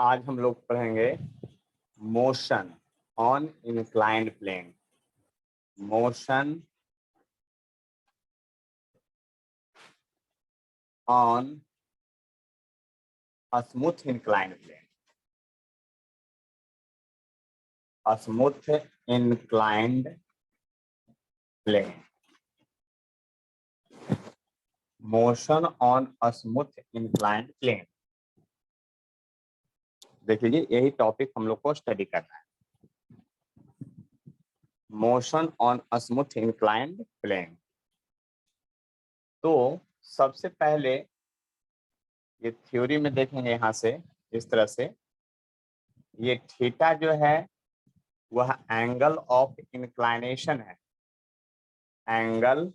आज हम लोग पढ़ेंगे motion on inclined plane. Motion on smooth inclined plane. Smooth inclined plane. Motion on smooth inclined plane. देख लीजिए, यही टॉपिक हम लोग को स्टडी करना है। Motion on smooth inclined plane. तो सबसे पहले ये थ्योरी में देखेंगे, यहां से इस तरह से ये थीटा जो है वह एंगल ऑफ इंक्लाइनेशन है। एंगल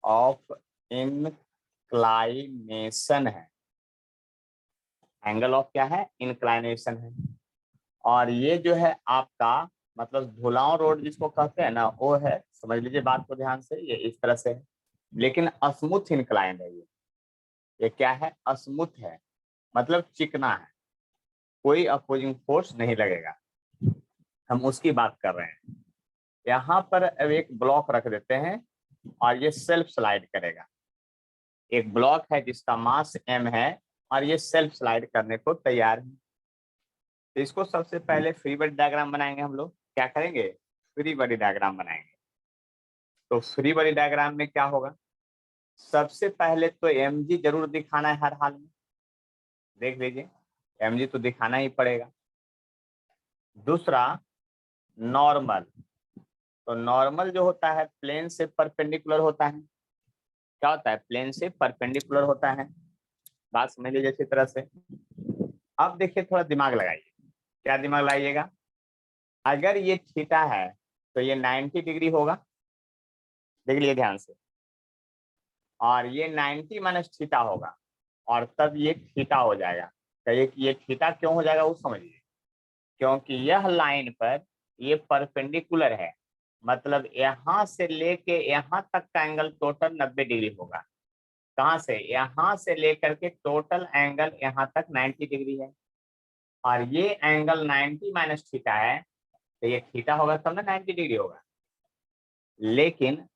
ऑफ इंक्लाइनेशन है। एंगल ऑफ क्या है? इंक्लाइनेशन है। और ये जो है आपका मतलब धुलाव रोड जिसको कहते हैं ना, वो है। समझ लीजिए बात को ध्यान से, ये इस तरह से है, लेकिन स्मूथ इंक्लाइंड है। ये क्या है? स्मूथ है, मतलब चिकना है, कोई अपोजिंग फोर्स नहीं लगेगा। हम उसकी बात कर रहे हैं। यहाँ पर अब एक ब्लॉक रख देते हैं और ये सेल्फ स्लाइड करेगा। एक ब्लॉक है जिसका मास m है और ये सेल्फ स्लाइड करने को तैयार है। तो इसको सबसे पहले फ्री बॉडी डायग्राम बनाएंगे। हम लोग क्या करेंगे? फ्री बॉडी डायग्राम बनाएंगे। तो फ्री बॉडी डायग्राम में क्या होगा? सबसे पहले तो mg जरूर दिखाना है हर हाल में। देख लीजिए, mg तो दिखाना ही पड़ेगा। दूसरा नॉर्मल। तो नॉर्मल जो होता है प्लेन से परपेंडिकुलर होता है। क्या होता है? प्लेन से परपेंडिकुलर होता है। बात समझ लीजिए अच्छी तरह से। अब देखिए, थोड़ा दिमाग लगाइए। क्या दिमाग लगाइएगा? अगर ये थीटा है तो ये 90 डिग्री होगा। देख लीजिए ध्यान से। और ये 90 माइनस थीटा होगा और तब ये थीटा हो जाएगा। कहिए कि ये थीटा क्यों हो जाएगा वो समझिए। क्योंकि यह लाइन पर ये परपेंडिकुलर है, मतलब यहाँ से लेके यहाँ तक का एंगल टोटल 90 डिग्री होगा। कहाँ से? यहाँ से लेकर के टोटल एंगल यहाँ तक 90 डिग्री है। और ये एंगल 90 माइनस थीटा है, तो ये थीटा होगा तब ना 90 डिग्री होगा। लेकिन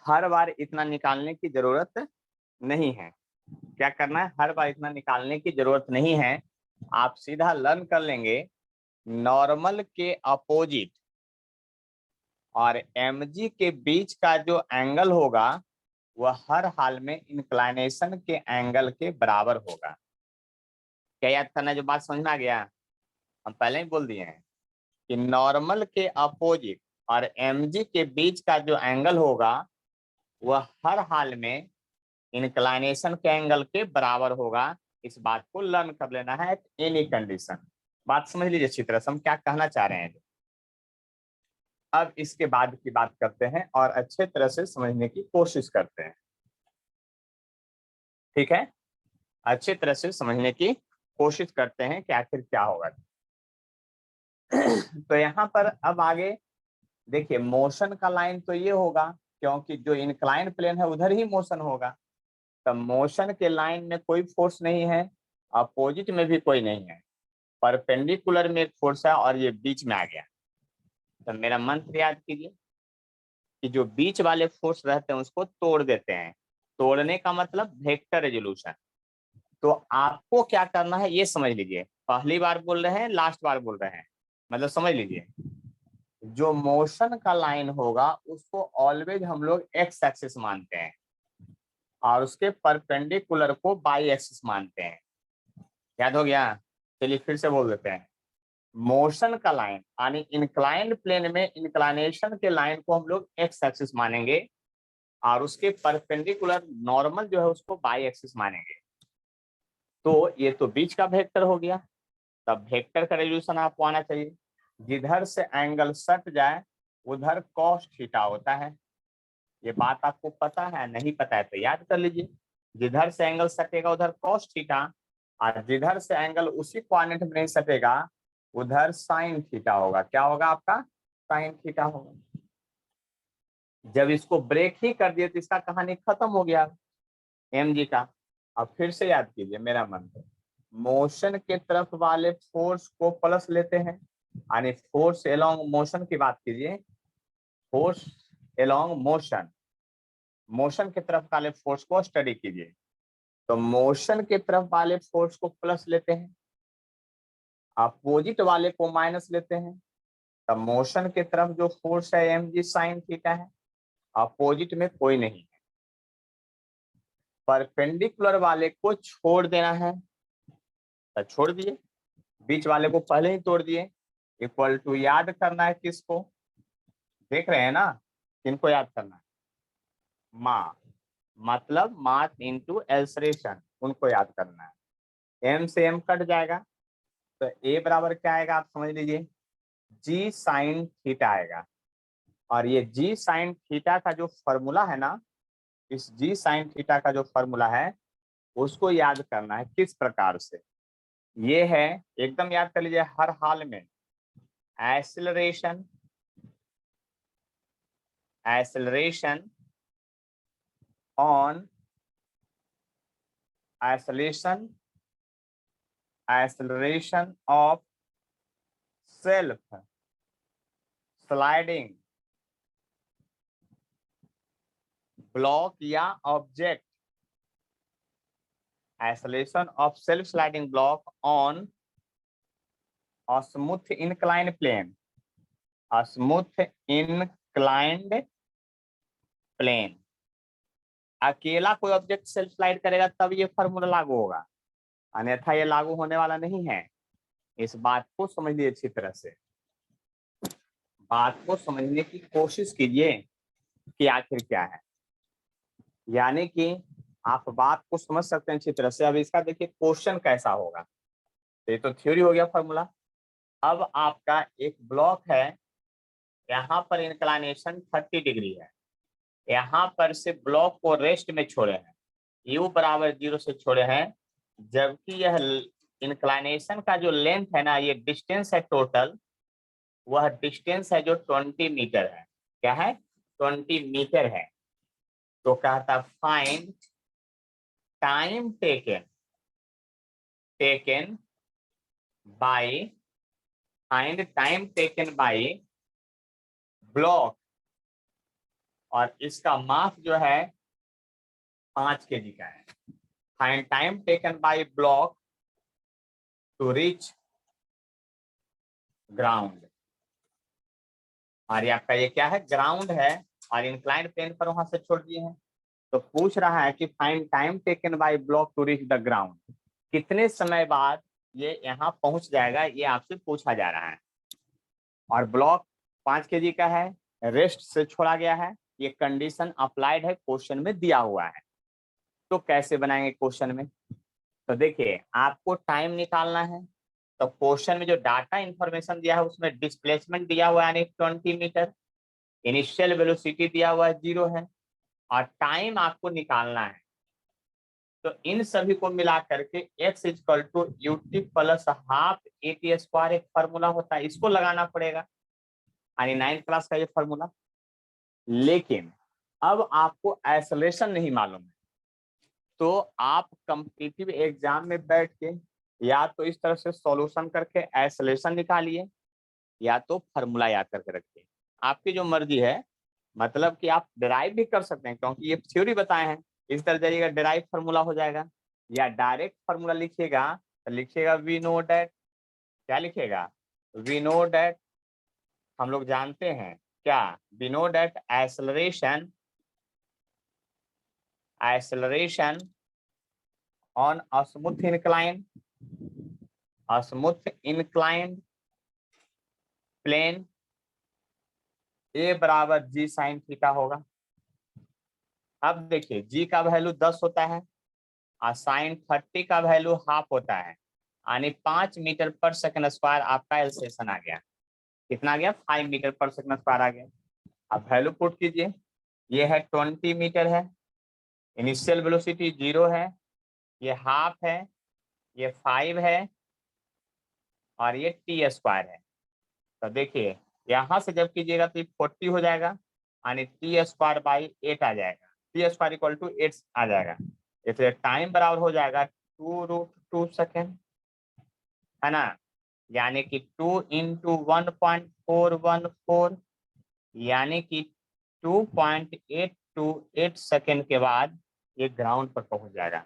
हर बार इतना निकालने की जरूरत नहीं है। क्या करना है? हर बार इतना निकालने की जरूरत नहीं है। आप सीधा लर्न कर लेंगे नॉर्मल के अपोजिट और mg के बीच का जो एंगल होगा वह हर हाल में इंक्लाइनेशन के एंगल के बराबर होगा। क्या याद करना? जो बात समझ में आ गया, हम पहले ही बोल दिए हैं कि नॉर्मल के अपोजिट और mg के बीच का जो एंगल होगा वह हर हाल में इंक्लाइनेशन के एंगल के बराबर होगा। इस बात को लर्न कर लेना है एट एनी कंडीशन। बात समझ लीजिए अच्छी तरह से, हम क्या कहना चाह रहे हैं। अब इसके बाद की बात करते हैं और अच्छे तरह से समझने की कोशिश करते हैं। ठीक है, अच्छे तरह से समझने की कोशिश करते हैं कि आखिर क्या होगा। तो यहाँ पर अब आगे देखिए, मोशन का लाइन तो ये होगा, क्योंकि जो इंक्लाइन प्लेन है उधर ही मोशन होगा। तो मोशन के लाइन में कोई फोर्स नहीं है, अपोजिट में भी कोई नहीं है, परपेंडिकुलर में एक फोर्स है और ये बीच में आ गया। तो मेरा मंत्र याद कीजिए कि जो बीच वाले फोर्स रहते हैं उसको तोड़ देते हैं। तोड़ने का मतलब वेक्टर रेजोल्यूशन। तो आपको क्या करना है ये समझ लीजिए। पहली बार बोल रहे हैं, लास्ट बार बोल रहे हैं, मतलब समझ लीजिए। जो मोशन का लाइन होगा उसको ऑलवेज हम लोग एक्स एक्सिस मानते हैं और उसके परपेंडिकुलर को बाई एक्सिस मानते हैं। याद हो गया? चलिए फिर से बोल देते हैं। मोशन का लाइन यानी इंक्लाइंड प्लेन में इंक्लाइनेशन के लाइन को हम लोग एक्स एक्सिस मानेंगे और उसके परपेंडिकुलर नॉर्मल जो है उसको बाई एक्सिस मानेंगे। तो ये तो बीच का वेक्टर हो गया। तब वेक्टर का रेजोल्यूशन आपको आना चाहिए। जिधर से एंगल सट जाए उधर कॉस थीटा होता है। ये बात आपको पता है? नहीं पता है तो याद कर लीजिए। जिधर से एंगल सटेगा उधर कॉस थीटा और जिधर से एंगल उसी क्वाड्रेंट में नहीं सटेगा उधर साइन थीटा होगा। क्या होगा आपका? साइन थीटा होगा। जब इसको ब्रेक ही कर दिए तो इसका कहानी खत्म हो गया mg का। अब फिर से याद कीजिए मेरा मंत्र, मोशन के तरफ वाले फोर्स को प्लस लेते हैं, यानी फोर्स एलोंग मोशन की बात कीजिए, फोर्स एलोंग मोशन, मोशन के तरफ वाले फोर्स को स्टडी कीजिए। तो मोशन के तरफ वाले फोर्स को प्लस लेते हैं, अपोजिट वाले को माइनस लेते हैं। तब मोशन के तरफ जो फोर्स है mg sin थीटा है, अपोजिट में कोई नहीं है। परपेंडिकुलर वाले को छोड़ देना है, तो छोड़ दिए, बीच वाले को पहले ही तोड़ दिए। इक्वल टू याद करना है किसको, देख रहे हैं ना, किनको याद करना है, मा, मतलब मास इनटू एक्सेलरेशन, उनको याद करना है। m से m कट जाएगा, तो a बराबर क्या आएगा आप समझ लीजिए, g साइन थीटा आएगा। और ये g साइन थीटा का जो फॉर्मूला है ना, इस g साइन थीटा का जो फॉर्मूला है उसको याद करना है किस प्रकार से। ये है, एकदम याद कर लीजिए हर हाल में, acceleration, acceleration on acceleration, acceleration of self sliding block या object, acceleration of self sliding block on a smooth inclined plane, a smooth inclined plane। अकेला कोई ऑब्जेक्ट सेल्फ स्लाइड करेगा तब ये फॉर्मूला लागू होगा, अन्यथा ये लागू होने वाला नहीं है। इस बात को समझिए अच्छी तरह से, बात को समझने की कोशिश कीजिए कि आखिर क्या है, यानी कि आप बात को समझ सकते हैं अच्छी तरह से। अब इसका देखिए क्वेश्चन कैसा होगा, तो ये तो थ्योरी हो गया फॉर्मूला। अब आपका एक ब्लॉक है, यहाँ पर इंक्लाइनेशन 30 डिग्री है, यहाँ पर से ब्लॉक को रेस्ट में छोड़े हैं, u बराबर 0 से छोड़े हैं, जबकि यह इंक्लाइनेशन का जो लेंथ है ना, ये डिस्टेंस है टोटल, वह डिस्टेंस है जो 20 मीटर है। क्या है? 20 मीटर है। तो कहता find time taken, taken by, find time taken by block, और इसका मास जो है 5 kg का है। Find time taken by block to reach ground, और ये आपका ये क्या है, ग्राउंड है, और इंक्लाइंड प्लेन पर वहां से छोड़ दिए हैं। तो पूछ रहा है कि find time taken by block to reach the ground, कितने समय बाद ये यहाँ पहुंच जाएगा, ये आपसे पूछा जा रहा है। और ब्लॉक 5 kg का है, रेस्ट से छोड़ा गया है, ये कंडीशन अप्लाइड है, क्वेश्चन में दिया हुआ है। तो कैसे बनाएंगे क्वेश्चन में, तो देखिए आपको टाइम निकालना है। तो क्वेश्चन में जो डाटा इंफॉर्मेशन दिया है उसमें डिस्प्लेसमेंट दिया हुआ है यानी 20 मीटर, इनिशियल वेलोसिटी दिया हुआ है 0 है, और टाइम आपको निकालना है। तो इन सभी को मिला करके x equal to ut plus half at square एक फार्मूला होता है, इसको लगाना पड़ेगा, यानी 9th क्लास का ये फार्मूला। लेकिन अब आपको एक्सेलरेशन नहीं मालूम है, तो आप कॉम्पिटिटिव एग्जाम में बैठ के या तो इस तरह से सॉल्यूशन करके एक्सेलरेशन निकालिए, या तो फार्मूला याद करके रखिए, आपकी जो मर्जी है। मतलब कि आप डिराइव भी कर सकते हैं, क्योंकि ये थ्योरी बताए हैं, इस तरह जाइएगा डिराइव फार्मूला हो जाएगा, या डायरेक्ट फार्मूला लिखिएगा तो लिखिएगा वी नो डैट, क्या लिखिएगा, वी नो डैट, हम लोग जानते हैं क्या, we know that acceleration, acceleration on a smooth incline, a smooth inclined plane, a बराबर जी साइन थीटा होगा। अब देखिए जी का वैल्यू 10 होता है और साइन 30 का वैल्यू हाफ होता है, यानी 5 मीटर पर सेकंड स्क्वायर आपका एक्सेलरेशन आ गया। कितना आ गया? 5 मीटर पर सेकंड स्क्वायर आ गया। अब वैल्यू पुट कीजिए, ये है 20 मीटर है, इनिशियल वेलोसिटी 0 है, ये हाफ है, ये 5 है, और ये टी स्क्वायर है। तो देखिए यहाँ से जब कीजिएगा तो 40 हो जाएगा, यानी टी स्क्वायर बाई 8 आ जाएगा, टी स्क्वायर इक्वल टू 8 आ जाएगा। इसलिए टाइम बराबर हो जाएगा 2√2 सेकेंड, है ना, यानी कि 2 इंटू 1.414, यानी कि 2.828 सेकेंड के बाद ये ग्राउंड पर पहुंच जाएगा।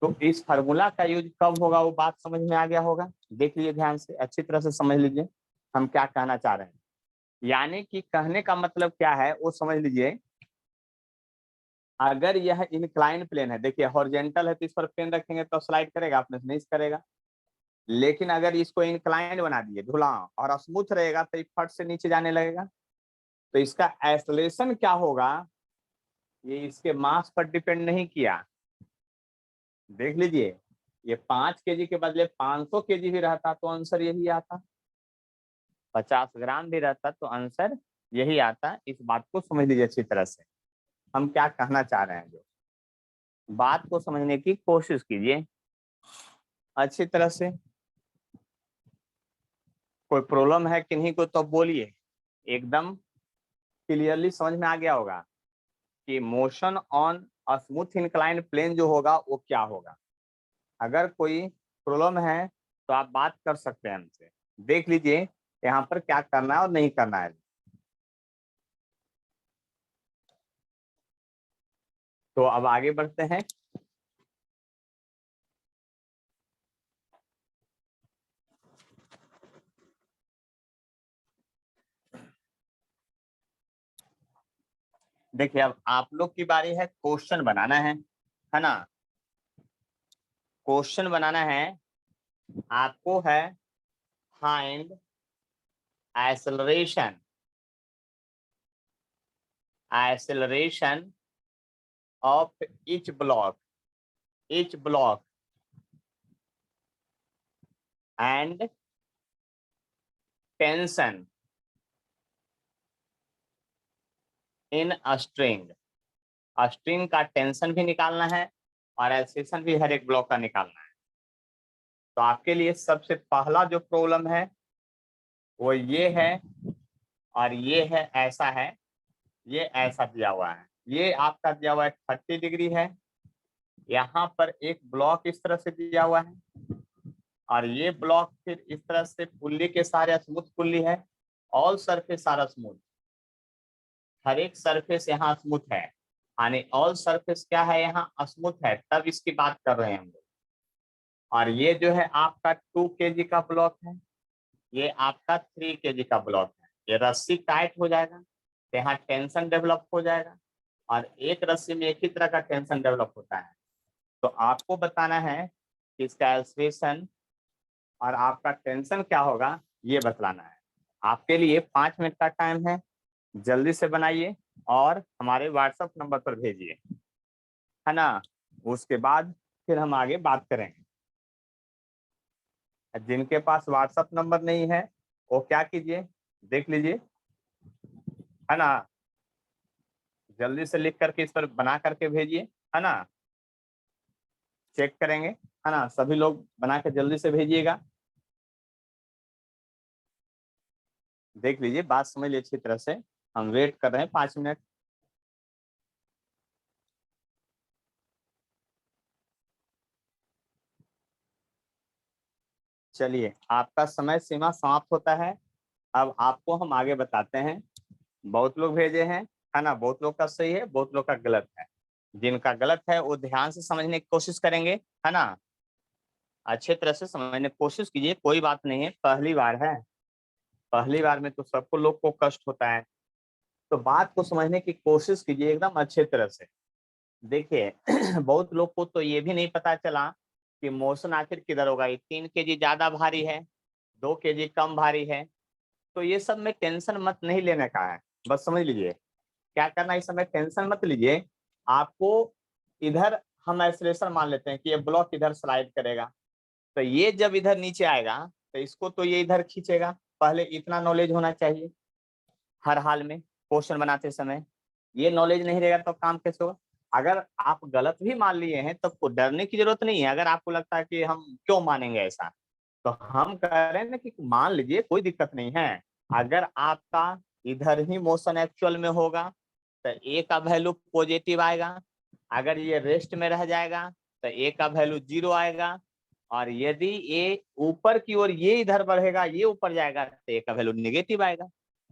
तो इस फार्मूला का यूज कब होगा वो बात समझ में आ गया होगा। देख लीजिए ध्यान से, अच्छी तरह से समझ लीजिए हम क्या कहना चाह रहे हैं। यानी कि कहने का मतलब क्या है वो समझ लीजिए। अगर यह इंक्लाइन प्लेन है, देखिए हॉरिजॉन्टल है तो इस पर पेन रखेंगे तो स्लाइड करेगा, अपने से नहीं करेगा। लेकिन अगर इसको इंक्लाइन बना दिए ढुलाव और स्मूथ रहेगा तो फट से नीचे जाने लगेगा। तो इसका एक्सेलरेशन क्या होगा ये इसके मास पर डिपेंड नहीं किया। देख लीजिए, ये 5 केजी के बदले 500 केजी भी रहता तो आंसर यही आता, 50 ग्राम भी रहता तो आंसर यही आता। इस बात को समझ लीजिए अच्छी तरह से, हम क्या कहना चाह रहे हैं, जो बात को समझने की कोशिश कीजिए अच्छी तरह से। कोई प्रॉब्लम है किन्हीं को तो बोलिए, एकदम क्लियरली समझ में आ गया होगा कि motion on smooth inclined plane जो होगा वो क्या होगा। अगर कोई प्रॉब्लम है तो आप बात कर सकते हैं हमसे। देख लीजिए यहाँ पर क्या करना है और नहीं करना है। तो अब आगे बढ़ते हैं। देखिए अब आप लोग की बारी है, क्वेश्चन बनाना है ना। क्वेश्चन बनाना है आपको, है find acceleration of each block and tension in string. String का टेंशन भी निकालना है और एक्सेलरेशन भी हर एक ब्लॉक का निकालना है। तो आपके लिए सबसे पहला जो प्रॉब्लम है वो ये है, और ये है ऐसा है, ये ऐसा दिया हुआ है। ये आपका दिया हुआ है 30 डिग्री है, यहाँ पर एक ब्लॉक इस तरह से दिया हुआ है, और ये ब्लॉक फिर इस तरह से पुल्ली के सारे स्मूथ पुल्ली है। ऑल सरफेस सारा स्मूथ, हर एक सरफेस यहाँ स्मूथ है, यानी ऑल सरफेस क्या है यहाँ स्मूथ है, तब इसकी बात कर रहे हैं हम लोग। और ये जो है आपका 2 kg का ब्लॉक है, ये आपका 3 kg का ब्लॉक है। ये रस्सी टाइट हो जाएगा तो यहाँ टेंशन डेवलप हो जाएगा, और एक रस्सी में एक ही तरह का टेंशन डेवलप होता है। तो आपको बताना है कि इसका एक्सेलरेशन और आपका टेंशन क्या होगा ये बतलाना है। आपके लिए 5 मिनट का टाइम है, जल्दी से बनाइए और हमारे व्हाट्सएप नंबर पर भेजिए, है ना। उसके बाद फिर हम आगे बात करेंगे। जिनके पास व्हाट्सएप नंबर नहीं है वो क्या कीजिए, देख लीजिए, है ना, जल्दी से लिख करके इस पर बना करके भेजिए, है ना। चेक करेंगे, है ना, सभी लोग बना के जल्दी से भेजिएगा। देख लीजिए, बात समझ लीजिए अच्छी तरह से, हम वेट कर रहे हैं 5 मिनट। चलिए, आपका समय सीमा समाप्त होता है। अब आपको हम आगे बताते हैं। बहुत लोग भेजे हैं, है ना, बहुत लोग का सही है, बहुत लोग का गलत है। जिनका गलत है वो ध्यान से समझने की कोशिश करेंगे, है ना, अच्छे तरह से समझने की कोशिश कीजिए। कोई बात नहीं है, पहली बार है, पहली बार में तो सबको लोग को कष्ट होता है। तो बात को समझने की कोशिश कीजिए एकदम अच्छे तरह से। देखिए बहुत लोग को तो ये भी नहीं पता चला कि मोशन आखिर किधर होगा। ये 3 kg ज्यादा भारी है, 2 kg कम भारी है। तो ये सब में टेंशन मत नहीं लेने का है, बस समझ लीजिए क्या करना है। इस समय टेंशन मत लीजिए। आपको इधर हम एक्सेलरेशन मान लेते हैं कि ये ब्लॉक इधर स्लाइड करेगा, तो ये जब इधर नीचे आएगा तो इसको तो ये इधर खींचेगा। पहले इतना नॉलेज होना चाहिए हर हाल में क्वेश्चन बनाते समय। ये नॉलेज नहीं रहेगा तो काम कैसे होगा। अगर आप गलत भी मान लिए हैं तो आपको डरने की जरूरत नहीं है। अगर आपको लगता है कि हम क्यों मानेंगे ऐसा, तो हम कह रहे हैं ना कि मान लीजिए, कोई दिक्कत नहीं है। अगर आपका इधर ही मोशन एक्चुअल में होगा तो ए का वैल्यू पॉजिटिव आएगा, अगर ये रेस्ट में रह जाएगा तो ए का वैल्यू 0 आएगा, और यदि ए ऊपर की ओर ये इधर बढ़ेगा, ये ऊपर जाएगा, तो ए का वैल्यू नेगेटिव आएगा।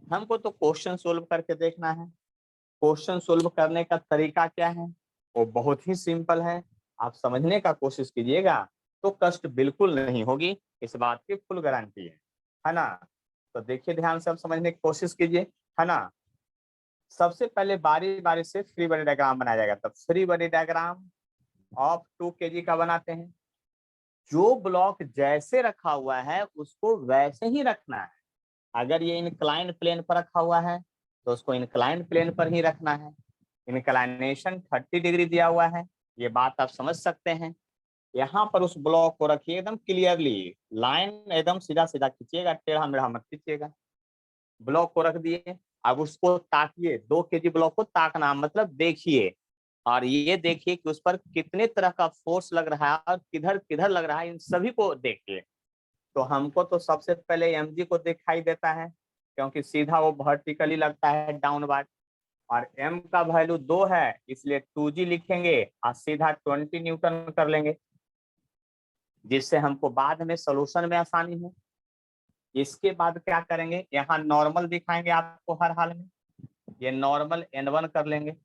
हमको तो क्वेश्चन सोल्व करके देखना है। क्वेश्चन सोल्व करने का तरीका क्या है, वो बहुत ही सिंपल है। आप समझने का कोशिश कीजिएगा तो कष्ट बिल्कुल नहीं होगी, इस बात की फुल गारंटी है ना। तो देखिए ध्यान से आप समझने की कोशिश कीजिए, है ना। सबसे पहले बारी बारी से फ्री बॉडी डायग्राम बनाया जाएगा। तब free body diagram of 2 kg का बनाते हैं। जो ब्लॉक जैसे रखा हुआ है उसको वैसे ही रखना है। अगर ये इंक्लाइन प्लेन पर रखा हुआ है तो उसको इंक्लाइन प्लेन पर ही रखना है। इंक्लाइनेशन 30 डिग्री दिया हुआ है, ये बात आप समझ सकते हैं। यहाँ पर उस ब्लॉक को रखिए एकदम क्लियरली, लाइन एकदम सीधा सीधा खींचिएगा, टेढ़ा मेढ़ा मत खींचिएगा। ब्लॉक को रख दिए, अब उसको ताकिए, 2 kg ब्लॉक को ताकना मतलब देखिए, और ये देखिए कि उस पर कितने तरह का फोर्स लग रहा है और किधर किधर लग रहा है, इन सभी को देखिए। तो हमको तो सबसे पहले mg को दिखाई देता है, क्योंकि सीधा वो वर्टिकली लगता है डाउनवर्ड, और m का वैल्यू 2 है इसलिए 2g लिखेंगे और सीधा 20 न्यूटन कर लेंगे, जिससे हमको बाद में सोल्यूशन में आसानी हो। इसके बाद क्या करेंगे, यहाँ नॉर्मल दिखाएंगे आपको हर हाल में, ये नॉर्मल n1 कर लेंगे।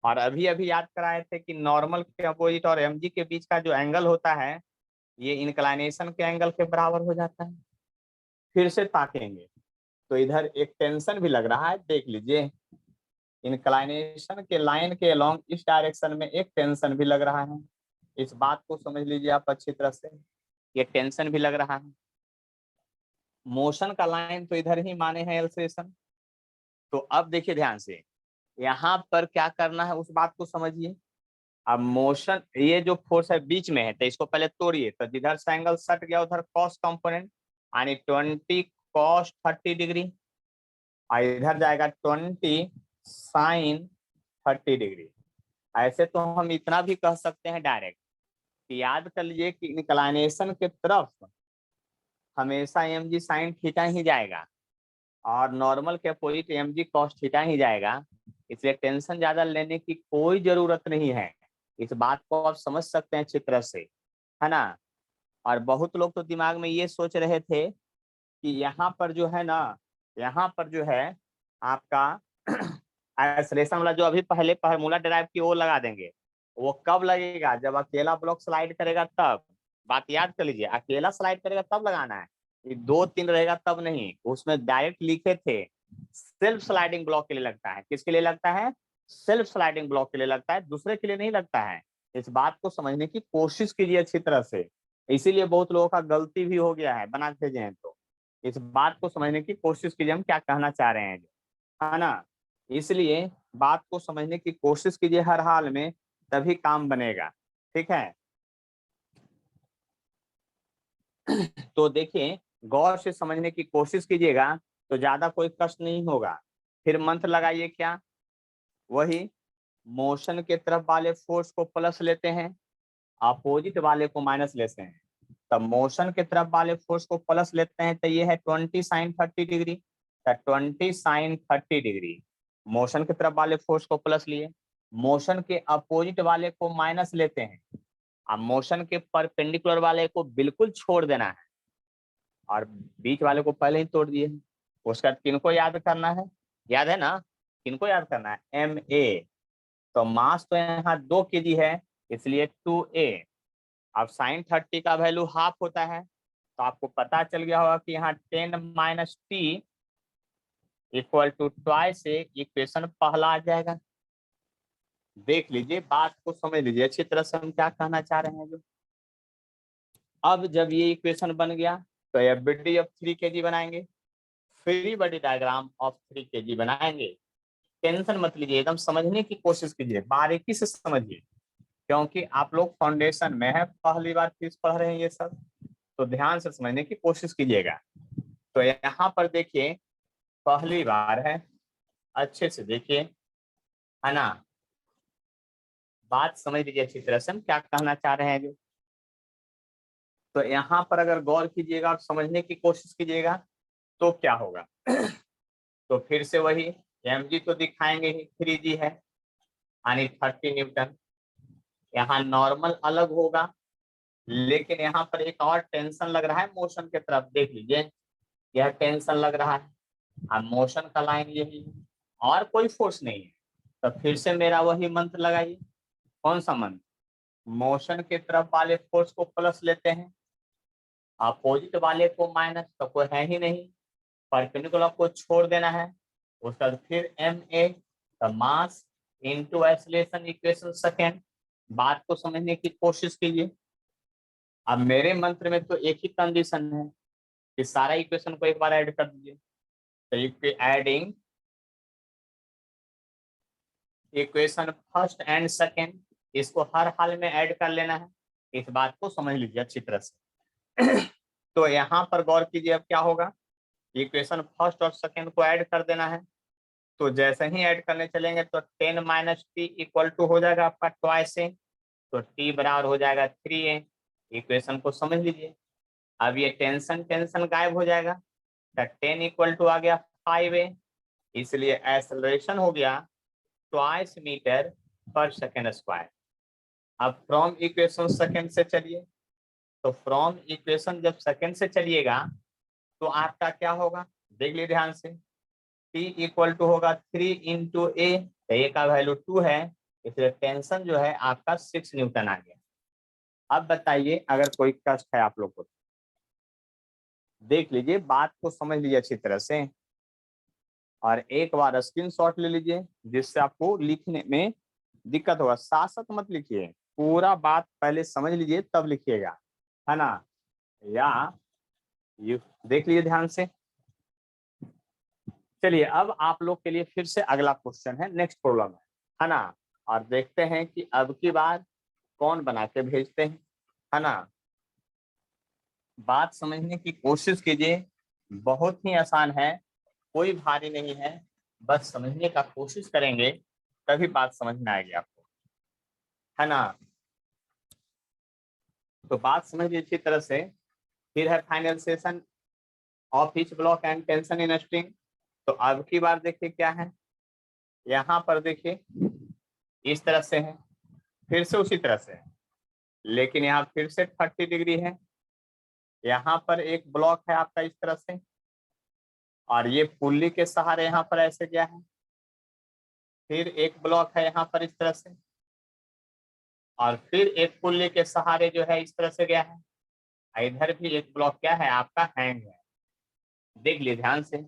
और अभी अभी याद कराए थे कि नॉर्मल के अपोजिट और mg के बीच का जो एंगल होता है ये इंक्लाइनेशन के एंगल के बराबर हो जाता है। फिर से ताकेंगे तो इधर एक टेंशन भी लग रहा है, देख लीजिए, इंक्लाइनेशन के लाइन के अलोंग इस डायरेक्शन में एक टेंशन भी लग रहा है। इस बात को समझ लीजिए आप अच्छी तरह से, ये टेंशन भी लग रहा है। मोशन का लाइन तो इधर ही माने हैं एल्सेशन। तो अब देखिए ध्यान से, यहाँ पर क्या करना है उस बात को समझिए। अब मोशन, ये जो फोर्स है बीच में है तो इसको पहले तोड़िए, तो जिधर से एंगल सट गया उधर कॉस कंपोनेंट, यानी 20 cos 30 डिग्री, और इधर जाएगा 20 sin 30 डिग्री। ऐसे तो हम इतना भी कह सकते हैं डायरेक्ट कि याद कर लीजिए कि इंक्लाइनेशन के तरफ हमेशा mg sin थीटा ही जाएगा और नॉर्मल के अपोजिट mg cos थीटा ही जाएगा, इसलिए टेंशन ज्यादा लेने की कोई जरूरत नहीं है। इस बात को आप समझ सकते हैं अच्छी तरह से, है ना। और बहुत लोग तो दिमाग में ये सोच रहे थे कि यहाँ पर जो है ना, यहाँ पर जो है आपका एक्सलेशन वाला जो अभी पहले फार्मूला डिराइव की वो लगा देंगे। वो कब लगेगा, जब अकेला ब्लॉक स्लाइड करेगा तब। बात याद कर लीजिए, अकेला स्लाइड करेगा तब लगाना है, ये 2-3 रहेगा तब नहीं। उसमें डायरेक्ट लिखे थे सेल्फ स्लाइडिंग ब्लॉक के लिए लगता है। किसके लिए लगता है, सेल्फ स्लाइडिंग ब्लॉक के लिए लगता है, दूसरे के लिए नहीं लगता है। इस बात को समझने की कोशिश कीजिए अच्छी तरह से, इसीलिए बहुत लोगों का गलती भी हो गया है बना भेजे हैं। तो इस बात को समझने की कोशिश कीजिए हम क्या कहना चाह रहे हैं, है ना। इसलिए बात को समझने की कोशिश कीजिए हर हाल में, तभी काम बनेगा, ठीक है। तो देखिए गौर से समझने की कोशिश कीजिएगा तो ज्यादा कोई कष्ट नहीं होगा। फिर मंत्र लगाइए, क्या, वही मोशन के तरफ वाले फोर्स को प्लस लेते हैं, अपोजिट वाले को माइनस लेते हैं। तब मोशन के तरफ वाले फोर्स को प्लस लेते हैं तो ये है 20 sin 30 डिग्री, तो 20 sin 30 डिग्री। मोशन के तरफ वाले फोर्स को प्लस लिए, मोशन के अपोजिट वाले को माइनस लेते हैं, अब मोशन के परपेंडिकुलर वाले को बिल्कुल छोड़ देना है, और बीच वाले को पहले ही तोड़ दिए। उसका किनको याद करना है, याद है ना, किनको याद करना है, MA। तो मास तो यहाँ 2 kg है इसलिए 2A। अब sin 30 का वैल्यू हाफ होता है, तो आपको पता चल गया होगा कि यहाँ 10 - t इक्वल टू ट्वाइस से इक्वेशन पहला आ जाएगा। देख लीजिए, बात को समझ लीजिए अच्छी तरह से हम क्या कहना चाह रहे हैं। जो अब जब ये इक्वेशन बन गया तो एफबीडी ऑफ 3 kg बनाएंगे, free body diagram of 3 kg बनाएंगे। टेंशन मत लीजिए, एकदम समझने की कोशिश कीजिए, बारीकी से समझिए, क्योंकि आप लोग फाउंडेशन में है, पहली बार फीस पढ़ रहे हैं ये सब, तो ध्यान से समझने की कोशिश कीजिएगा। तो यहाँ पर देखिए पहली बार है, अच्छे से देखिए, है ना। बात समझ लीजिए अच्छी तरह से हम क्या कहना चाह रहे हैं। जो तो यहाँ पर अगर गौर कीजिएगा और समझने की कोशिश कीजिएगा तो क्या होगा। तो फिर से वही mg तो दिखाएंगे ही, 3g है यानी 30 न्यूटन, यहाँ नॉर्मल अलग होगा, लेकिन यहाँ पर एक और टेंशन लग रहा है मोशन के तरफ, देख लीजिए यह टेंशन लग रहा है। अब मोशन का लाइन यही है और कोई फोर्स नहीं है, तो फिर से मेरा वही मंत्र लगाइए। कौन सा मंत्र? मोशन के तरफ वाले फोर्स को प्लस लेते हैं, अपोजिट वाले को माइनस, तो कोई है ही नहीं, परपेंडिकुलर को छोड़ देना है। उसका फिर M A mass into acceleration equation second. बात को समझने की कोशिश कीजिए। अब मेरे मंत्र में तो एक ही कंडीशन है कि सारा इक्वेशन को एक बार ऐड कर दीजिए, तो adding equation first and second, इसको हर हाल में ऐड कर लेना है। इस बात को समझ लीजिए अच्छी तरह से। तो यहाँ पर गौर कीजिए, अब क्या होगा, इक्वेशन फर्स्ट और सेकेंड को ऐड कर देना है। तो जैसे ही ऐड करने चलेंगे तो 10 माइनस टी इक्वल टू हो जाएगा आपका ट्वाइस ए, तो टी बराबर हो जाएगा 3a। इक्वेशन को समझ लीजिए। अब ये टेंशन टेंशन गायब हो जाएगा, तो 10 इक्वल टू आ गया 5a, इसलिए एक्सेलरेशन हो गया ट्वाइस मीटर पर सेकेंड स्क्वायर। अब फ्रॉम इक्वेशन सेकेंड से चलिए, तो फ्रॉम इक्वेशन जब सेकेंड से चलिएगा तो आपका क्या होगा, देख लीजिए ध्यान से। T इक्वल टू होगा 3 इंटू ए, ए का वैल्यू 2 है, इसलिए टेंशन जो है आपका 6 न्यूटन आ गया। अब बताइए अगर कोई कष्ट है आप लोग को, देख लीजिए, बात को समझ लीजिए अच्छी तरह से, और एक बार स्क्रीनशॉट ले लीजिए जिससे आपको लिखने में दिक्कत होगा। साथ साथ मत लिखिए, पूरा बात पहले समझ लीजिए तब लिखिएगा, है ना। या यू देख लीजिए ध्यान से। चलिए अब आप लोग के लिए फिर से अगला क्वेश्चन है, नेक्स्ट प्रॉब्लम है ना। और देखते हैं कि अब की बार कौन बना के भेजते हैं, है ना। बात समझने की कोशिश कीजिए, बहुत ही आसान है, कोई भारी नहीं है, बस समझने का कोशिश करेंगे तभी बात समझ में आएगी आपको, है ना। तो बात समझिए अच्छी तरह से। फिर है final session of each block and tension in string. तो अब की बार देखिए क्या है, यहाँ पर देखिए इस तरह से है, फिर से उसी तरह से है, लेकिन यहाँ फिर से 30 डिग्री है। यहाँ पर एक ब्लॉक है आपका इस तरह से, और ये पुल्ली के सहारे यहाँ पर ऐसे गया है। फिर एक ब्लॉक है यहाँ पर इस तरह से, और फिर एक पुल्ली के सहारे जो है इस तरह से गया है। इधर भी एक ब्लॉक क्या है आपका हैंग है, देख लिए ध्यान से।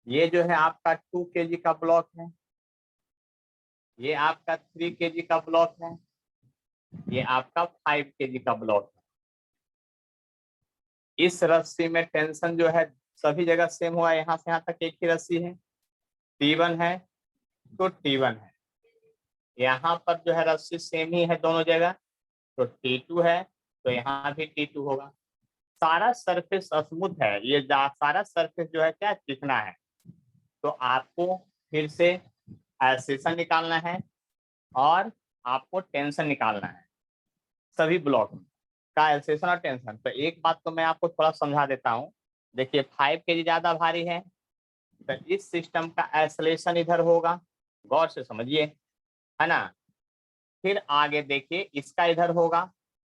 ये जो है आपका 2 kg का ब्लॉक है, ये आपका 3 kg का ब्लॉक है, ये आपका 5 kg का ब्लॉक है। इस रस्सी में टेंशन जो है सभी जगह सेम हुआ, यहाँ से यहाँ तक एक ही रस्सी है, T1 है तो T1 है। यहाँ पर जो है रस्सी सेम ही है दोनों जगह, तो T2 है, तो यहाँ भी T2 होगा। सारा सरफेस स्मूथ है, ये सारा सरफेस जो है क्या चिकना है। तो आपको फिर से एक्सेशन निकालना है और आपको टेंशन निकालना है, सभी ब्लॉक का एक्सेशन और टेंशन। तो एक बात तो मैं आपको थोड़ा समझा देता हूँ। देखिए 5 kg ज्यादा भारी है, तो इस सिस्टम का एक्सेलेरेशन इधर होगा, गौर से समझिए, है ना। फिर आगे देखिए इसका इधर होगा,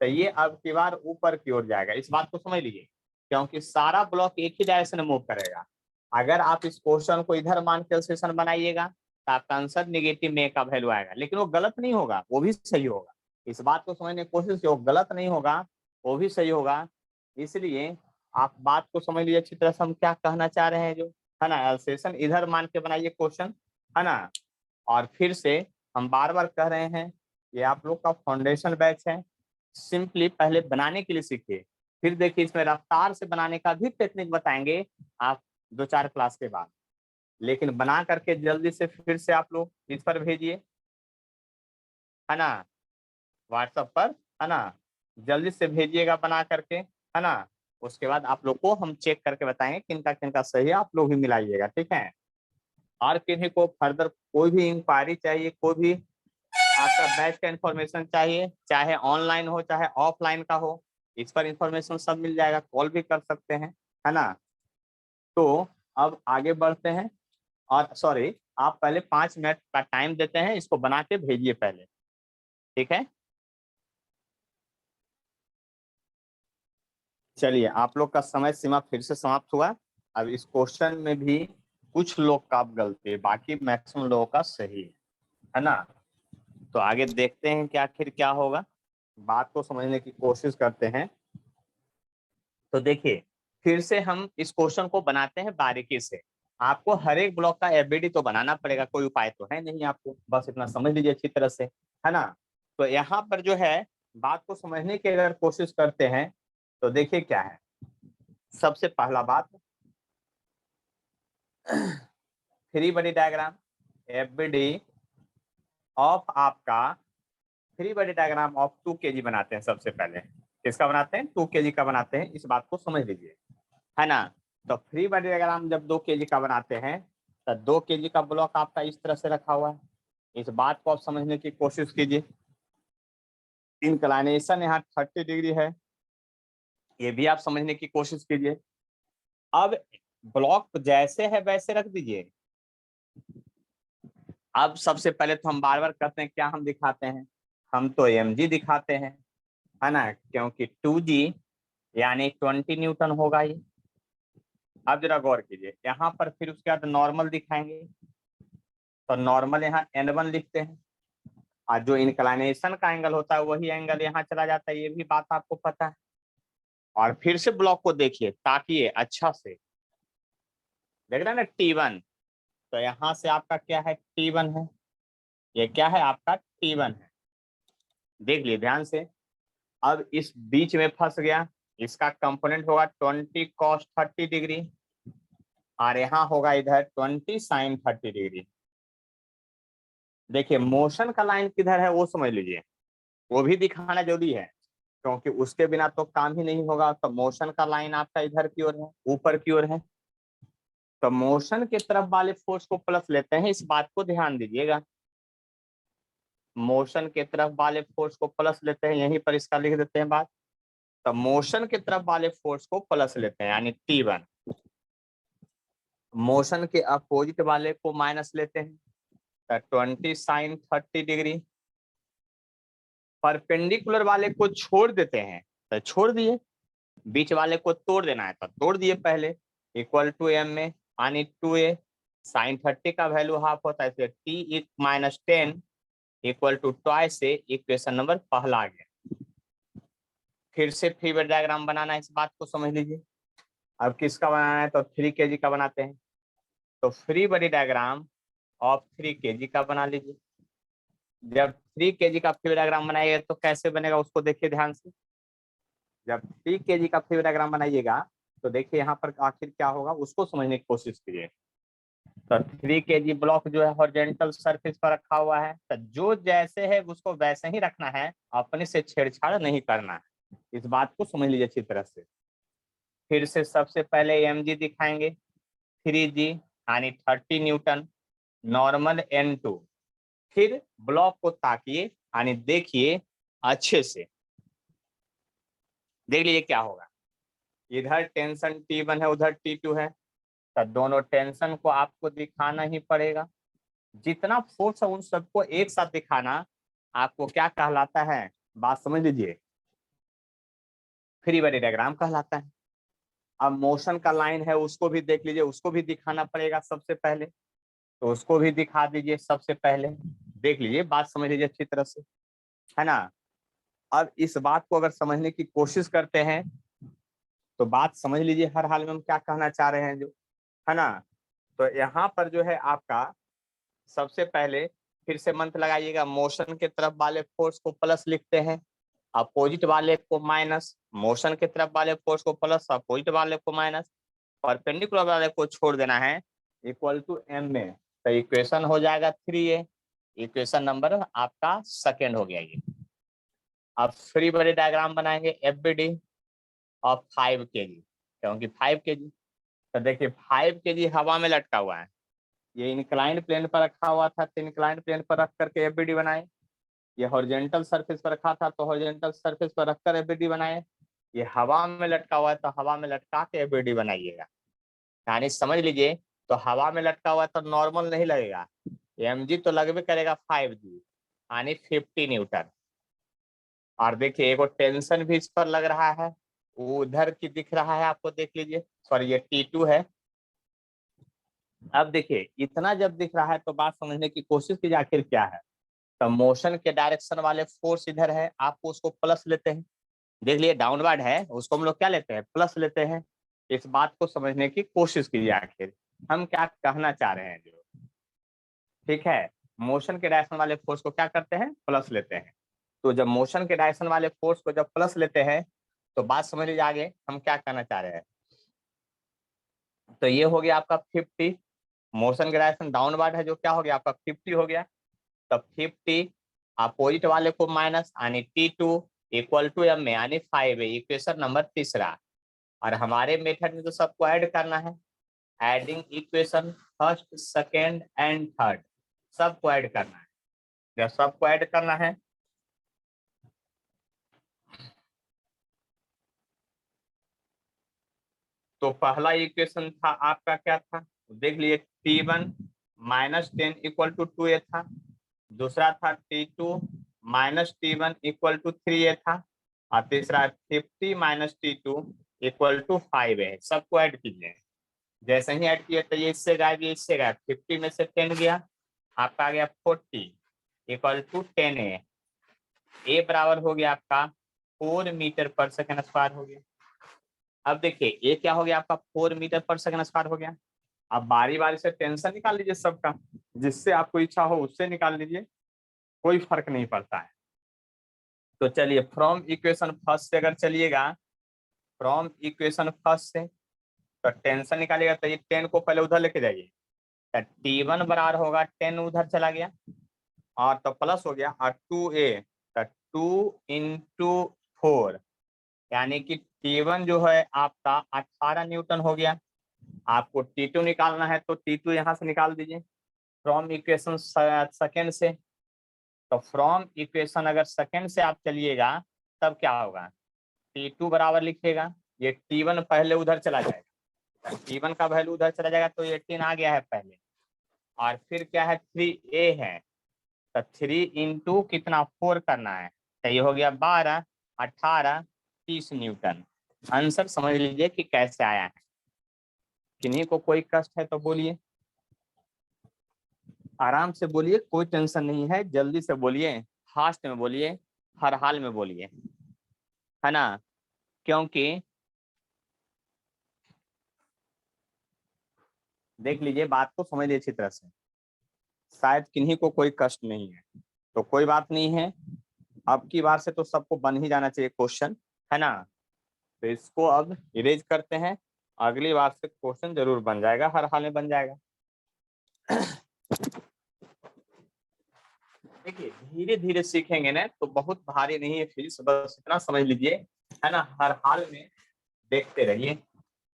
तो ये अब की बार ऊपर की ओर जाएगा, इस बात को समझ लीजिए, क्योंकि सारा ब्लॉक एक ही डायरेक्शन में मूव करेगा। अगर आप इस क्वेश्चन को इधर मान के एक्सेलेरेशन बनाइएगा तो आपका आंसर नेगेटिव में का वैल्यू आएगा, लेकिन वो गलत नहीं होगा, वो भी सही होगा। इस बात को समझने की कोशिश कीजिए, वो गलत नहीं होगा, वो भी सही होगा। इसलिए आप बात को समझ लीजिए अच्छी तरह से, हम क्या कहना चाह रहे हैं जो, है ना। एक्सेलेरेशन इधर मान के बनाइए क्वेश्चन, है ना। और फिर से हम बार बार कह रहे हैं, ये आप लोग का फाउंडेशन बैच है, सिंपली पहले बनाने के लिए सीखिए, फिर देखिए इसमें रफ्तार से बनाने का भी टेक्निक बताएंगे आप 2-4 क्लास के बाद। लेकिन बना करके जल्दी से फिर से आप लोग इस पर भेजिए, है ना, व्हाट्सएप पर, है ना, जल्दी से भेजिएगा बना करके, है ना। उसके बाद आप लोग को हम चेक करके बताएंगे किनका किनका सही है, आप लोग भी मिलाइएगा, ठीक है। और किन्हीं को फर्दर कोई भी इंक्वायरी चाहिए, कोई भी आपका बैच का इंफॉर्मेशन चाहिए, चाहे ऑनलाइन हो चाहे ऑफलाइन का हो, इस पर इंफॉर्मेशन सब मिल जाएगा, कॉल भी कर सकते हैं, है ना। तो अब आगे बढ़ते हैं, और सॉरी, आप पहले 5 मिनट का टाइम देते हैं, इसको बना के भेजिए पहले, ठीक है, चलिए आप लोग का समय सीमा फिर से समाप्त हुआ। अब इस क्वेश्चन में भी कुछ लोग का गलती है, बाकी मैक्सिमम लोगों का सही है ना। तो आगे देखते हैं कि आखिर क्या होगा, बात को समझने की कोशिश करते हैं। तो देखिए फिर से हम इस क्वेश्चन को बनाते हैं बारीकी से। आपको हर एक ब्लॉक का एफबीडी तो बनाना पड़ेगा, कोई उपाय तो है नहीं आपको, बस इतना समझ लीजिए अच्छी तरह से, है ना। तो यहाँ पर जो है बात को समझने की अगर कोशिश करते हैं तो देखिए क्या है। सबसे पहला बात, free body diagram FBD of आपका, free body diagram of 2 kg बनाते हैं। सबसे पहले किसका बनाते हैं, 2 kg का बनाते हैं, इस बात को समझ लीजिए, है ना। तो फ्री बॉडी डायग्राम जब 2 kg का बनाते हैं तो 2 kg का ब्लॉक आपका इस तरह से रखा हुआ है। इस बात को आप समझने की कोशिश कीजिए। इंक्लाइनेशन यहाँ 30 डिग्री है, ये भी आप समझने की कोशिश कीजिए। अब ब्लॉक जैसे है वैसे रख दीजिए। अब सबसे पहले तो हम बार बार करते हैं, क्या हम दिखाते हैं, हम तो mg दिखाते हैं, है ना, क्योंकि 2g यानी 20 न्यूटन होगा ये। अब जरा गौर कीजिए, यहाँ पर फिर उसके बाद नॉर्मल दिखाएंगे, तो नॉर्मल यहाँ n1 लिखते हैं, और जो इंक्लाइनेशन का एंगल होता है वही एंगल यहाँ चला जाता है, ये भी बात आपको पता है। और फिर से ब्लॉक को देखिए, ताकिए अच्छा से, देख रहे हैं ना T1, तो यहाँ से आपका क्या है, T1 है, ये क्या है आपका T1 है, देख लिए ध्यान से। अब इस बीच में फंस गया, इसका कंपोनेंट होगा 20 cos 30 डिग्री, और यहाँ होगा इधर 20 sin 30 डिग्री। देखिए मोशन का लाइन किधर है वो समझ लीजिए, वो भी दिखाना जरूरी है, क्योंकि उसके बिना तो काम ही नहीं होगा। तो मोशन का लाइन आपका इधर की ओर है, ऊपर की ओर है, तो मोशन के तरफ वाले फोर्स को प्लस लेते हैं, इस बात को ध्यान दीजिएगा। मोशन के तरफ वाले फोर्स को प्लस लेते हैं, यहीं पर इसका लिख देते हैं बात। तो मोशन के तरफ वाले फोर्स को प्लस लेते हैं यानी T1, मोशन के अपोजिट वाले को माइनस लेते हैं, तो 20 sin 30 डिग्री। परपेंडिकुलर वाले को छोड़ देते हैं, तो छोड़ दिए, बीच वाले को तोड़ देना है तो तोड़ दिए पहले, इक्वल टू m में यानी 2a sin 30 का वैल्यू हाफ होता है, इसलिए t minus 10 equal to twice से इक्वेशन नंबर पहला आ गया। फिर से फ्री बॉडी डायग्राम बनाना है, इस बात को समझ लीजिए। अब किसका बनाना है, तो 3 kg का बनाते हैं, तो free body diagram of 3 kg का बना लीजिए। जब 3 kg का फ्री डायग्राम बनाइएगा तो कैसे बनेगा उसको देखिए ध्यान से। जब 3 kg का फ्री डायग्राम बनाइएगा तो देखिए यहाँ पर आखिर क्या होगा उसको समझने की कोशिश कीजिए। तो 3 kg ब्लॉक जो है हॉरिजॉन्टल सरफेस पर रखा हुआ है, तो जो जैसे है उसको वैसे ही रखना है, अपने से छेड़छाड़ नहीं करना है, इस बात को समझ लीजिए अच्छी तरह से। फिर से सबसे पहले mg दिखाएंगे, 3g यानी 30 न्यूटन, नॉर्मल n2। फिर ब्लॉक को ताकिए यानी देखिए अच्छे से, देख लीजिए क्या होगा। इधर टेंशन T1 है, उधर T2 है, तो दोनों टेंशन को आपको दिखाना ही पड़ेगा। जितना फोर्स है उन सबको एक साथ दिखाना आपको क्या कहलाता है, बात समझ लीजिए, फ्री बॉडी डायग्राम कहलाता है। अब मोशन का लाइन है उसको भी देख लीजिए, उसको भी दिखाना पड़ेगा सबसे पहले, तो उसको भी दिखा दीजिए सबसे पहले, देख लीजिए बात समझ लीजिए अच्छी तरह से, है ना। अब इस बात को अगर समझने की कोशिश करते हैं तो बात समझ लीजिए हर हाल में हम क्या कहना चाह रहे हैं जो, है ना। तो यहाँ पर जो है आपका सबसे पहले फिर से मंत्र लगाइएगा, मोशन के तरफ वाले फोर्स को प्लस लिखते हैं, अपोजिट वाले को माइनस, मोशन के तरफ वाले फोर्स को प्लस, अपोजिट वाले को माइनस, परपेंडिकुलर वाले को छोड़ देना है, इक्वल टू m में, तो इक्वेशन हो जाएगा 3a, इक्वेशन नंबर आपका सेकेंड हो गया ये। अब फ्री बॉडी डायग्राम बनाएंगे एफबीडी ऑफ 5 kg, क्योंकि 5 kg, तो देखिए 5 kg हवा में लटका हुआ है, ये इंक्लाइंड प्लेन पर रखा हुआ था, तो इंक्लाइंड प्लेन पर रख करके एफबीडी बनाए। ये हॉरिजॉन्टल सरफेस पर रखा था तो हॉरिजॉन्टल सरफेस पर रखकर एफबीडी बनाए। ये हवा में लटका हुआ है तो हवा में लटका के एफबीडी बनाइएगा, यानी समझ लीजिए। तो हवा में लटका हुआ है तो नॉर्मल नहीं लगेगा, mg तो लगभग करेगा 5g यानी 50 न्यूटन, और देखिए एक टेंशन भी इस पर लग रहा है, उधर की दिख रहा है आपको, देख लीजिए, सॉरी ये T2 है। अब देखिए इतना जब दिख रहा है तो बात समझने की कोशिश कीजिए आखिर क्या है। तो मोशन के डायरेक्शन वाले फोर्स इधर है, आपको उसको प्लस लेते हैं। देख लिए डाउनवर्ड है, उसको हम लोग क्या लेते हैं, प्लस लेते हैं। इस बात को समझने की कोशिश कीजिए आखिर हम क्या कहना चाह रहे हैं जो, ठीक है। मोशन के डायरेक्शन वाले फोर्स को क्या करते हैं, प्लस लेते हैं। तो जब मोशन के डायरेक्शन वाले फोर्स को जब प्लस लेते हैं तो बात समझ लीजिए आगे हम क्या कहना चाह रहे हैं। तो ये हो गया आपका 50, मोशन के डायरेक्शन डाउनवर्ड है जो क्या हो गया आपका 50 हो गया। तब 50 अपोजिट वाले को माइनस, यानी T2 इक्वल टू m में, यानी 5 है इक्वेशन नंबर तीसरा। और हमारे मेथड में तो सबको ऐड करना है, adding equation first second and third, सबको ऐड करना है। जब सबको ऐड करना है तो पहला इक्वेशन था आपका क्या था, देख लिए T1 minus 10 equal to 2a था। दूसरा था T2 minus T1 equal to 3a था। और तीसरा 50 माइनस T2 इक्वल टू 5 है। सबको ऐड कीजिए, जैसे ही ऐड किया तो ये इससे गायब, ये इससे गायब, 50 में से 10 गया, आपका आ गया 40 इक्वल टू 10a। ए बराबर हो गया आपका 4 मीटर पर सेकंड स्क्वायर हो गया। अब देखिए ये क्या हो गया आपका 4 मीटर पर सेकंड स्क्वायर हो गया। अब बारी बारी से टेंशन निकाल लीजिए सबका, जिससे आपको इच्छा हो उससे निकाल लीजिए, कोई फर्क नहीं पड़ता है। तो चलिए फ्रॉम इक्वेशन फर्स्ट से अगर चलिएगा, फ्रॉम इक्वेशन फर्स्ट से तो टेंशन निकालिएगा तो ये 10 को पहले उधर लेके जाइए, तो T1 बराबर होगा 10 उधर चला गया और तो प्लस हो गया, और 2a तो 2 इंटू 4, यानी कि T1 जो है आपका 18 न्यूटन हो गया। आपको T2 निकालना है तो T2 यहाँ से निकाल दीजिए फ्रॉम इक्वेशन सेकेंड से। तो फ्रॉम इक्वेशन अगर सेकेंड से आप चलिएगा तब क्या होगा, T2 बराबर लिखिएगा, ये T1 पहले उधर चला जाएगा, T1 का वैल्यू उधर चला जाएगा तो 18 आ गया है पहले, और फिर क्या है 3a है, तो 3 इंटू कितना 4 करना है, तो ये हो गया 12 18 30 न्यूटन। आंसर समझ लीजिए कि कैसे आया है। किन्हीं को कोई कष्ट है तो बोलिए, आराम से बोलिए, कोई टेंशन नहीं है, जल्दी से बोलिए, फास्ट में बोलिए, हर हाल में बोलिए, है ना। क्योंकि देख लीजिए बात को समझ लीजिए अच्छी तरह से, शायद किन्हीं को कोई कष्ट नहीं है, तो कोई बात नहीं है। अब की बार से तो सबको बन ही जाना चाहिए क्वेश्चन, है ना। तो इसको अब इरेज करते हैं, अगली बार से क्वेश्चन जरूर बन जाएगा, हर हाल में बन जाएगा। देखिए धीरे धीरे सीखेंगे ना तो बहुत भारी नहीं है फीस, बस इतना समझ लीजिए, है ना। हर हाल में देखते रहिए,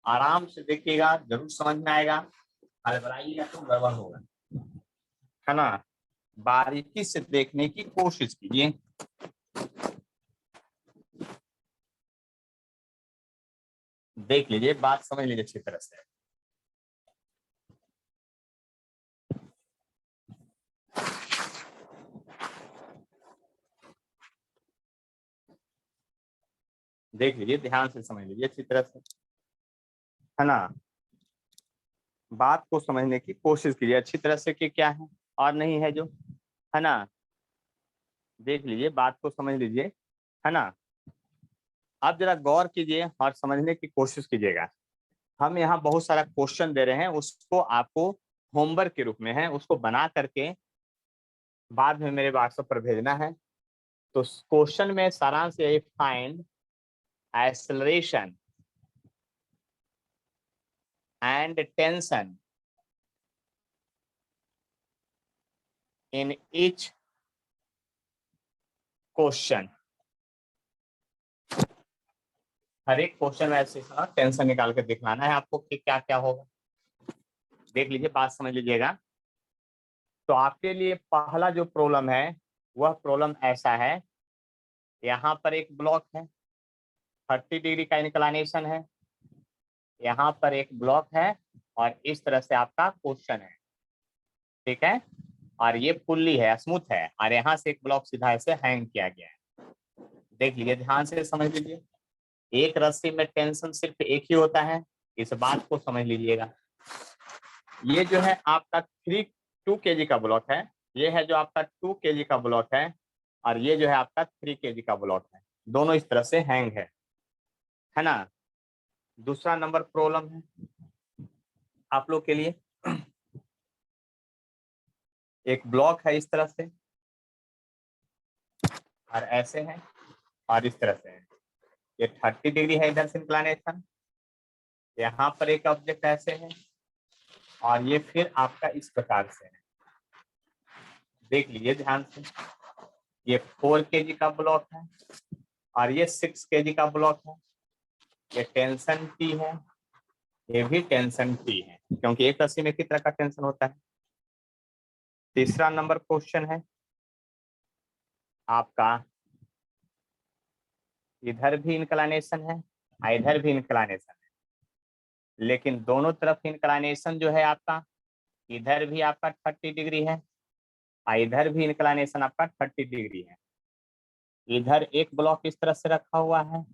आराम से देखिएगा, जरूर समझ में आएगा, हड़बड़ाइएगा तो गड़बड़ होगा, है ना। बारीकी से देखने की कोशिश कीजिए। देख लीजिए, बात समझ लीजिए अच्छी तरह से। देख लीजिए, ध्यान से समझ लीजिए अच्छी तरह से, है ना। बात को समझने की कोशिश कीजिए अच्छी तरह से कि क्या है और नहीं है जो, है ना। देख लीजिए, बात को समझ लीजिए, है ना। आप जरा गौर कीजिए और समझने की कोशिश कीजिएगा। हम यहाँ बहुत सारा क्वेश्चन दे रहे हैं, उसको आपको होमवर्क के रूप में है, उसको बना करके बाद में मेरे व्हाट्सएप पर भेजना है। तो क्वेश्चन में सारांश यही, find acceleration and tension in each question. हर एक क्वेश्चन में ऐसे टेंशन निकाल के दिखलाना है आपको कि क्या क्या होगा। देख लीजिए, बात समझ लीजिएगा। तो आपके लिए पहला जो प्रॉब्लम है वह प्रॉब्लम ऐसा है, यहाँ पर एक ब्लॉक है, 30 डिग्री का इंक्लाइनेशन है, यहाँ पर एक ब्लॉक है और इस तरह से आपका क्वेश्चन है, ठीक है। और ये पुल्ली है, स्मूथ है, और यहाँ से एक ब्लॉक सीधा ऐसे हैंग किया गया है। देख लीजिए ध्यान से समझ लीजिए, एक रस्सी में टेंशन सिर्फ एक ही होता है, इस बात को समझ लीजिएगा। ये जो है आपका 2 kg का ब्लॉक है, ये है जो आपका 2 kg का ब्लॉक है, और ये जो है आपका 3 kg का ब्लॉक है, दोनों इस तरह से हैंग है ना। दूसरा नंबर प्रॉब्लम है आप लोग के लिए, एक ब्लॉक है इस तरह से और ऐसे है और इस तरह से है, ये 30 डिग्री है इधर से इंक्लिनेशन, यहाँ पर एक ऑब्जेक्ट ऐसे है और ये फिर आपका इस प्रकार से है। देख लीजिए ध्यान से, ये 4 kg का ब्लॉक है और ये 6 kg का ब्लॉक है, ये टेंशन T है, ये भी टेंशन T है, क्योंकि एक रस्सी में किस तरह का टेंशन होता है। तीसरा नंबर क्वेश्चन है आपका, इधर भी इंक्लिनेशन है और इधर भी इंक्लिनेशन है, लेकिन दोनों तरफ इंक्लिनेशन जो है आपका, इधर भी आपका 30 डिग्री है और इधर भी इंक्लिनेशन आपका 30 डिग्री है। इधर एक ब्लॉक इस तरह से रखा हुआ है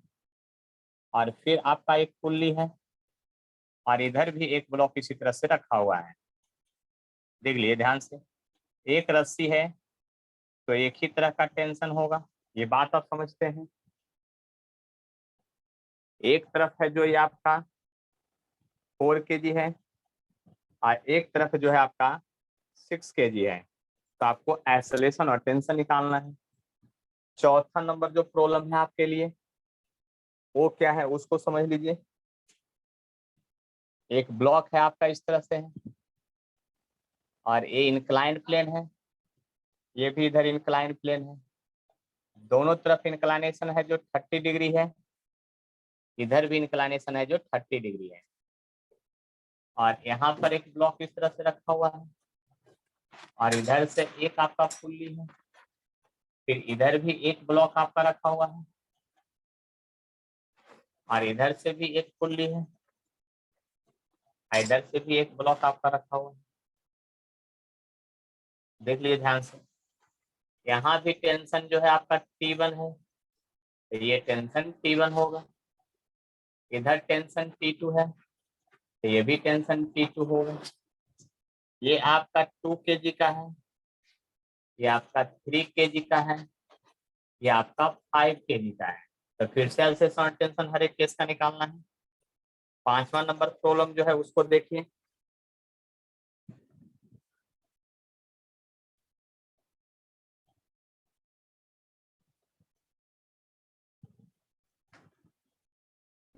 और फिर आपका एक पुल्ली है और इधर भी एक ब्लॉक इसी तरह से रखा हुआ है। देख लिए ध्यान से, एक रस्सी है तो एक ही तरह का टेंशन होगा, ये बात आप समझते हैं। एक तरफ है जो ये आपका 4 kg है और एक तरफ जो है आपका 6 kg है, तो आपको एक्सेलरेशन और टेंशन निकालना है। चौथा नंबर जो प्रॉब्लम है आपके लिए वो क्या है उसको समझ लीजिए। एक ब्लॉक है आपका इस तरह से है और ये इंक्लाइंड प्लेन है, ये भी इधर इंक्लाइंड प्लेन है, दोनों तरफ इंक्लाइनेशन है जो 30 डिग्री है, इधर भी इंक्लाइनेशन है जो 30 डिग्री है, और यहाँ पर एक ब्लॉक इस तरह से रखा हुआ है और इधर से एक आपका पुल्ली है, फिर इधर भी एक ब्लॉक आपका रखा हुआ है और इधर से भी एक पुल्ली है, इधर से भी एक ब्लॉक आपका रखा हुआ है। देख लीजिए ध्यान से, यहाँ भी टेंशन जो है आपका T1 है, तो ये टेंशन T1 होगा, इधर टेंशन T2 है, तो ये भी टेंशन T2 होगा। ये आपका 2 kg का है, ये आपका 3 kg का है, ये आपका 5 kg का है। तो फिर से अल्सेशन टेंशन हर एक केस का निकालना है। पांचवा नंबर प्रॉब्लम जो है उसको देखिए।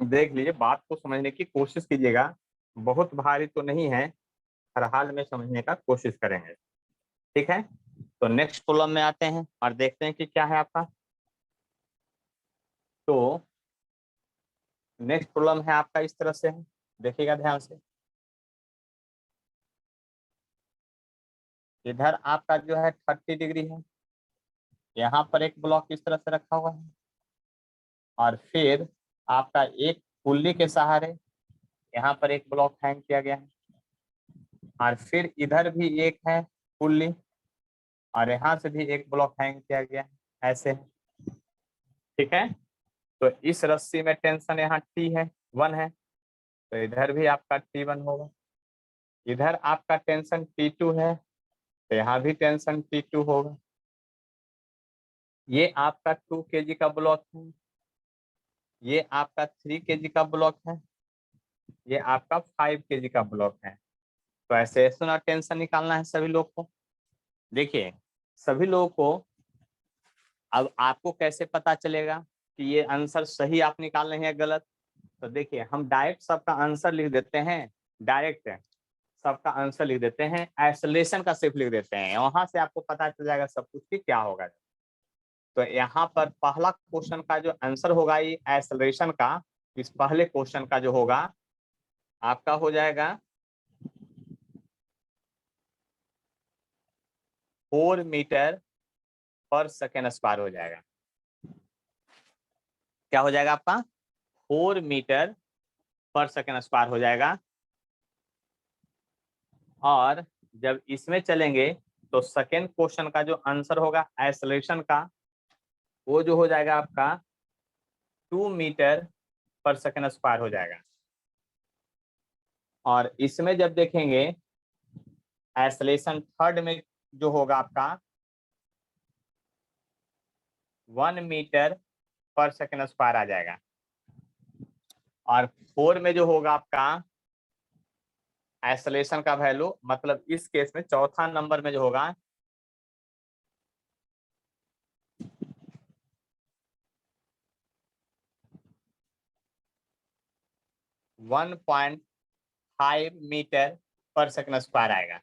देख लीजिए, बात को समझने की कोशिश कीजिएगा, बहुत भारी तो नहीं है, हर हाल में समझने का कोशिश करेंगे, ठीक है। तो नेक्स्ट प्रॉब्लम में आते हैं और देखते हैं कि क्या है आपका। तो नेक्स्ट प्रॉब्लम है आपका इस तरह से है, देखिएगा ध्यान से। इधर आपका जो है 30 डिग्री है, यहाँ पर एक ब्लॉक इस तरह से रखा हुआ है और फिर आपका एक पुल्ली के सहारे यहाँ पर एक ब्लॉक हैंग किया गया है और फिर इधर भी एक है पुल्ली और यहाँ से भी एक ब्लॉक हैंग किया गया है, ऐसे, ठीक है। तो इस रस्सी में टेंशन यहाँ T है 1 है, तो इधर भी आपका T1 होगा, इधर आपका टेंशन T2 है, तो यहाँ भी टेंशन T2 होगा। ये आपका 2 kg का ब्लॉक है, ये आपका 3 kg का ब्लॉक है, ये आपका 5 kg का ब्लॉक है। तो ऐसे सुना टेंशन निकालना है सभी लोग को। देखिए सभी लोगों को, अब आपको कैसे पता चलेगा कि ये आंसर सही आप निकाल रहे हैं गलत। तो देखिए हम डायरेक्ट सबका आंसर लिख देते हैं, डायरेक्ट सबका आंसर लिख देते हैं, एक्सेलरेशन का सिर्फ लिख देते हैं, वहां से आपको पता चल जाएगा सब कुछ की क्या होगा। तो यहाँ पर पहला क्वेश्चन का जो आंसर होगा ये एक्सेलरेशन का, इस पहले क्वेश्चन का जो होगा आपका हो जाएगा 4 मीटर पर सेकेंड स्क्वायर हो जाएगा। क्या हो जाएगा आपका 4 मीटर पर सेकेंड स्क्वायर हो जाएगा। और जब इसमें चलेंगे तो सेकेंड क्वेश्चन का जो आंसर होगा एक्सेलरेशन का वो जो हो जाएगा आपका 2 मीटर पर सेकंड स्क्वायर हो जाएगा। और इसमें जब देखेंगे एक्सेलरेशन थर्ड में जो होगा आपका 1 मीटर पर सेकंड स्क्वायर आ जाएगा। और 4 में जो होगा आपका एक्सेलरेशन का वैल्यू, मतलब इस केस में चौथा नंबर में जो होगा 1.5 मीटर पर सेकंड स्क्वायर आएगा,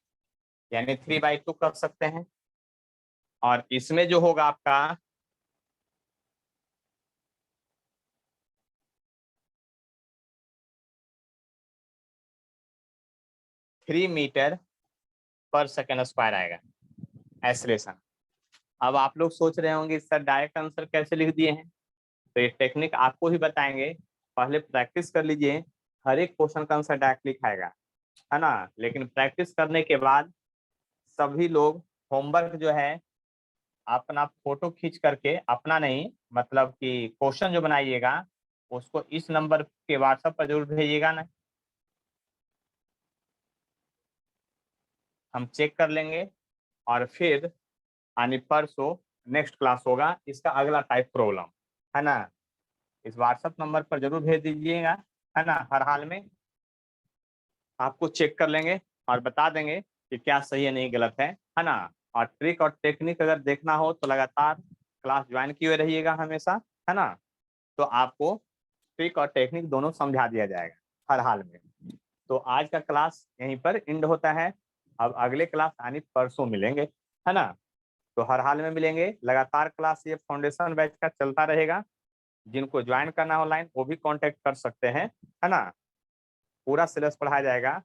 यानी 3/2 कर सकते हैं। और इसमें जो होगा आपका 3 मीटर पर सेकंड स्क्वायर आएगा एक्सेलरेशन। अब आप लोग सोच रहे होंगे सर डायरेक्ट आंसर कैसे लिख दिए हैं, तो ये टेक्निक आपको ही बताएंगे, पहले प्रैक्टिस कर लीजिए। हर एक क्वेश्चन का आंसर डायरेक्ट लिखाएगा, है ना। लेकिन प्रैक्टिस करने के बाद सभी लोग होमवर्क जो है अपना फोटो खींच करके, अपना नहीं मतलब कि क्वेश्चन जो बनाइएगा उसको इस नंबर के व्हाट्सएप पर जरूर भेजिएगा ना, हम चेक कर लेंगे। और फिर यानी परसों नेक्स्ट क्लास होगा, इसका अगला टाइप प्रॉब्लम, है ना। इस व्हाट्सएप नंबर पर जरूर भेज दीजिएगा, है ना। हर हाल में आपको चेक कर लेंगे और बता देंगे कि क्या सही है नहीं गलत है ना। और ट्रिक और टेक्निक अगर देखना हो तो लगातार क्लास ज्वाइन किए हुए रहिएगा हमेशा, है ना। तो आपको ट्रिक और टेक्निक दोनों समझा दिया जाएगा हर हाल में। तो आज का क्लास यहीं पर एंड होता है। अब अगले क्लास यानी परसों मिलेंगे, है ना। तो हर हाल में मिलेंगे, लगातार क्लास ये फाउंडेशन बैच का चलता रहेगा। जिनको ज्वाइन करना ऑनलाइन वो भी कांटेक्ट कर सकते हैं, है ना। पूरा सिलेबस पढ़ाया जाएगा।